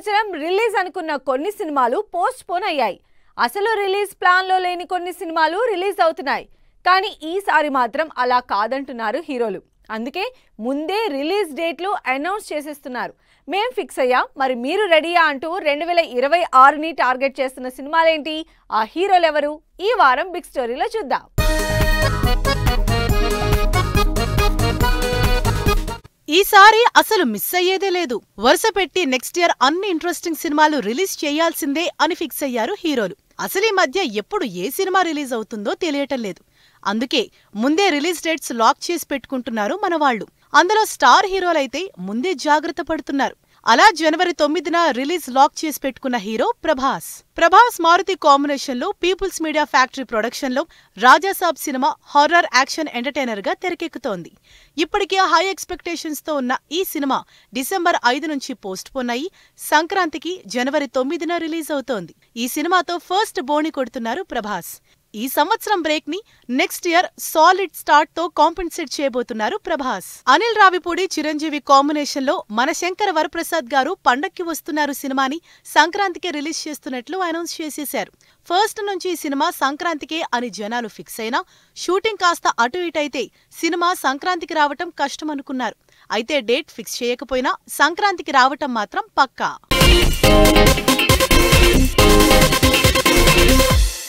సంవత్సరం రిలీజ్ అనుకున్న కొన్ని సినిమాలు పోస్ట్ పోన్ అయ్యాయి. అసలు రిలీజ్ ప్లాన్ లో లేని కొన్ని సినిమాలు రిలీజ్ అవుతున్నాయి. కానీ ఈసారి మాత్రం అలా కాదంటున్నారు హీరోలు. అందుకే ముందే రిలీజ్ డేట్లు అనౌన్స్ చేసేస్తున్నారు. మేం ఫిక్స్ అయ్యా, మరి మీరు రెడీయా అంటూ 2026ని టార్గెట్ చేస్తున్న సినిమాలేంటి, ఆ హీరోలు ఎవరు, ఈ వారం బిగ్ స్టోరీలో చూద్దాం. ఈసారి అసలు మిస్ అయ్యేదే లేదు. వరుస పెట్టి నెక్స్ట్ ఇయర్ అన్ని ఇంట్రెస్టింగ్ సినిమాలు రిలీజ్ చేయాల్సిందే అని ఫిక్స్ అయ్యారు హీరోలు. అసలు ఈ మధ్య ఎప్పుడు ఏ సినిమా రిలీజ్ అవుతుందో తెలియటం లేదు. అందుకే ముందే రిలీజ్ డేట్స్ లాక్ చేసి పెట్టుకుంటున్నారు మనవాళ్లు. అందులో స్టార్ హీరోలైతే ముందే జాగ్రత్త పడుతున్నారు. అలా జనవరి 9న రిలీజ్ లాక్ చేసి పెట్టుకున్న హీరో ప్రభాస్ మారుతి కాంబినేషన్ లో పీపుల్స్ మీడియా ఫ్యాక్టరీ ప్రొడక్షన్ లో Rajasaab cinema horror action entertainer గా తెరకెక్కుతోంది. ఇప్పటికే హై ఎక్స్పెక్టేషన్స్ తో ఉన్న ఈ సినిమా డిసెంబర్ 5 నుంచి పోస్ట్ పోన్ అయి సంక్రాంతికి జనవరి 9న రిలీజ్ అవుతోంది. ఈ సినిమాతో ఫస్ట్ బోణి కొడుతున్నారు ప్రభాస్. ఈ సంవత్సరం బ్రేక్ ని నెక్స్ట్ ఇయర్ సాలిడ్ స్టార్ట్ తో కాంపెన్సేట్ చేయబోతున్నారు ప్రభాస్. అనిల్ రావిపూడి చిరంజీవి కాంబినేషన్ లో మన శంకర వరప్రసాద్ గారు పండక్కి వస్తున్నారు సినిమాని సంక్రాంతికే రిలీజ్ చేస్తున్నట్లు అనౌన్స్ చేసేశారు. ఫస్ట్ నుంచి ఈ సినిమా సంక్రాంతికే అని జనాలు ఫిక్స్ అయినా షూటింగ్ కాస్త అటు ఇటైతే సినిమా సంక్రాంతికి రావటం కష్టమనుకున్నారు. అయితే డేట్ ఫిక్స్ చేయకపోయినా సంక్రాంతికి రావటం మాత్రం పక్కా.